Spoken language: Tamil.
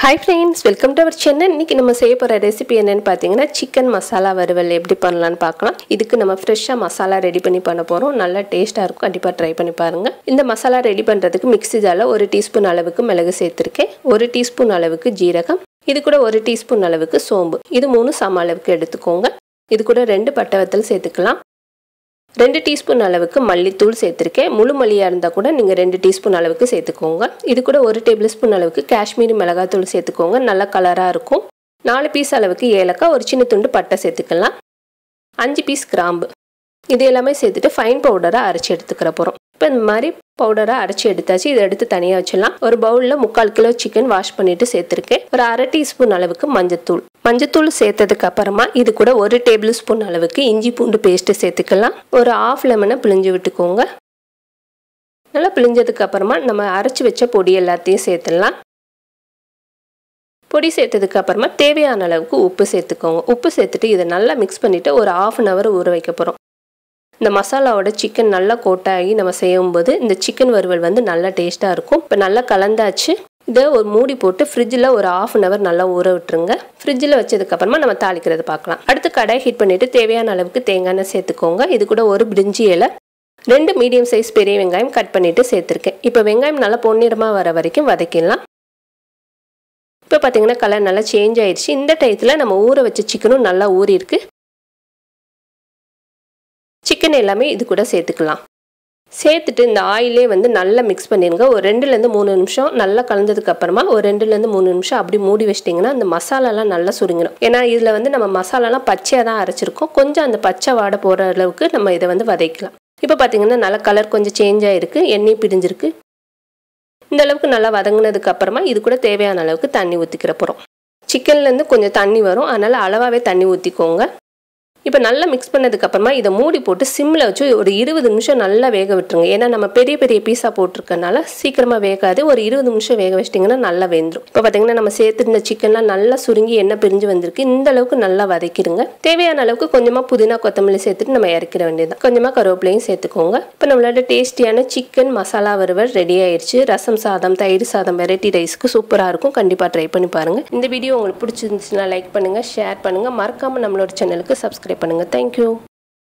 Hi friends, welcome to our channel. இன்னைக்கு நம்ம செய்ய போற ரெசிபி என்னன்னு பாத்தீங்கன்னா சிக்கன் மசாலா வறுவல் எப்படி பண்ணலாம்னு பார்க்கலாம். இதுக்கு நம்ம ஃப்ரெஷ்ஷா மசாலா ரெடி பண்ணி பண்ண போறோம். நல்ல டேஸ்டா இருக்கும். கண்டிப்பா ட்ரை பண்ணி பாருங்க. இந்த மசாலா ரெடி பண்றதுக்கு மிக்ஸி ஜார்ல 1 டீஸ்பூன் அளவுக்கு மிளகு சேர்த்திருக்கேன். 1 டீஸ்பூன் அளவுக்கு ஜீரகம். இது கூட 1 டீஸ்பூன் அளவுக்கு சோம்பு. இது 3 சம அளவுக்கு எடுத்துக்கோங்க. இது கூட 2 பட்டை வத்தல் சேர்த்துக்கலாம். 2 டீஸ்பூன் அளவுக்கு மல்லித்தூள் சேர்த்திருக்கேன். முழு மல்லியா இருந்தா கூட நீங்க 2 டீஸ்பூன் அளவுக்கு சேர்த்துக்கோங்க. இது கூட 1 டேபிள்ஸ்பூன் அளவுக்கு காஷ்மீரி மிளகாய் தூள் சேர்த்துக்கோங்க. நல்ல கலரா இருக்கும். 4 பீஸ் அளவுக்கு ஏலக்காய், ஒரு சின்ன துண்டு பட்டை சேர்த்துக்கலாம். 5 பீஸ் கிராம்பு. இது எல்லாமே சேர்த்துட்டு ஃபைன் பவுடரா அரைச்சு எடுத்துக்கற போறோம். இப்போ இந்த மாதிரி பவுடரா அரைச்சு எடுத்தாச்சு. இதை எடுத்து தனியா வச்சிடலாம். ஒரு பவுல்ல 3/4 கிலோ சிக்கன் வாஷ் பண்ணிட்டு சேர்த்திருக்கேன். ஒரு 1/2 டீஸ்பூன் அளவுக்கு மஞ்சத்தூள் சேர்த்ததுக்கு அப்புறமா இது கூட 1 டேபிள் ஸ்பூன் அளவுக்கு இஞ்சி பூண்டு பேஸ்ட் சேர்த்துக்கலாம். ஒரு 1/2 லெமனை பிழிஞ்சு விட்டுக்கோங்க. நல்லா பிழிஞ்சதுக்கு அப்புறமா நம்ம அரைச்சு வச்ச பொடி எல்லாத்தையும் சேர்த்துடலாம். பொடி சேர்த்ததுக்கு அப்புறமா தேவையான அளவுக்கு உப்பு சேர்த்துக்கோங்க. உப்பு சேர்த்துட்டு இதை நல்லா மிக்ஸ் பண்ணிட்டு ஒரு 1/2 hour ஊற வைக்க போறோம். இந்த மசாலாவோட சிக்கன் நல்லா கோட்டாகி நம்ம செய்யும்போது இந்த சிக்கன் வறுவல் வந்து நல்லா டேஸ்டா இருக்கும். இப்போ நல்லா கலந்தாச்சு. இதை ஒரு மூடி போட்டு ஃப்ரிட்ஜில் ஒரு 1/2 hour நல்லா ஊற விட்டுருங்க. ஃப்ரிட்ஜில் வச்சதுக்கு அப்புறமா நம்ம தாளிக்கிறது பார்க்கலாம். அடுத்து கடாய் ஹீட் பண்ணிட்டு தேவையான அளவுக்கு தேங்காய் எண்ணெய் சேர்த்துக்கோங்க. இது கூட ஒரு பிரிஞ்சி இலை, 2 மீடியம் சைஸ் பெரிய வெங்காயம் கட் பண்ணிட்டு சேர்த்துருக்கேன். இப்போ வெங்காயம் நல்லா பொன்னிறமா வர வரைக்கும் வதக்கிடலாம். இப்போ பார்த்தீங்கன்னா கலர் நல்லா சேஞ்ச் ஆயிடுச்சு. இந்த டயத்தில் நம்ம ஊற வச்ச சிக்கனும் நல்லா ஊறி இருக்கு. சிக்கன் எல்லாமே இது கூட சேர்த்துக்கலாம். சேர்த்துட்டு இந்த ஆயிலே வந்து நல்லா மிக்ஸ் பண்ணிடுங்க. ஒரு 2லேருந்து 3 நிமிஷம் நல்லா கலந்ததுக்கு அப்புறமா ஒரு 2லேருந்து 3 நிமிஷம் அப்படி மூடி வச்சிட்டிங்கன்னா அந்த மசாலாலாம் நல்லா சுருங்கிடும். ஏன்னா இதில் வந்து நம்ம மசாலாலாம் பச்சையாக தான் அரைச்சிருக்கோம். கொஞ்சம் அந்த பச்சை வாடை போகிற அளவுக்கு நம்ம இதை வந்து வதக்கலாம். இப்போ பார்த்தீங்கன்னா நல்லா கலர் கொஞ்சம் சேஞ்ச் ஆகிருக்கு. எண்ணெய் பிரிஞ்சிருக்கு. இந்த அளவுக்கு நல்லா வதங்கினதுக்கு அப்புறமா இது கூட தேவையான அளவுக்கு தண்ணி ஊற்றிக்கிற போகிறோம். சிக்கன்லேருந்து கொஞ்சம் தண்ணி வரும். அதனால் அளவாகவே தண்ணி ஊற்றிக்கோங்க. இப்போ நல்லா மிக்ஸ் பண்ணதுக்கு அப்புறமா இதை மூடி போட்டு சிம்மில் வச்சு ஒரு 20 நிமிஷம் நல்லா வேக விட்டுருங்க. ஏன்னா நம்ம பெரிய பெரிய பீஸாக போட்டிருக்கனால சீக்கிரமாக வேகாது. ஒரு 20 நிமிஷம் வேக வச்சிட்டிங்கன்னா நல்லா வெந்துடும். இப்போ பார்த்தீங்கன்னா நம்ம சேர்த்துருந்த சிக்கன்லாம் நல்லா சுருங்கி எண்ணெய் பிரிஞ்சு வந்திருக்கு. இந்த அளவுக்கு நல்லா வதக்கிடுங்க. தேவையான அளவுக்கு கொஞ்சமாக புதினா கொத்தமல்லி சேர்த்துட்டு நம்ம இறக்கிற வேண்டியது. கொஞ்சமாக கருவேப்பிலையும் சேர்த்துக்கோங்க. இப்போ நம்மளோட டேஸ்டியான சிக்கன் மசாலா வறுவல் ரெடி ஆயிடுச்சு. ரசம் சாதம், தயிர் சாதம், வெரைட்டி ரைஸ்க்கு சூப்பராக இருக்கும். கண்டிப்பாக ட்ரை பண்ணி பாருங்க. இந்த வீடியோ உங்களுக்கு பிடிச்சிருந்துச்சுன்னா லைக் பண்ணுங்க, ஷேர் பண்ணுங்க, மறக்காம நம்மளோட சேனலுக்கு சப்ஸ்கிரைப் பண்ணுங்க. Thank you.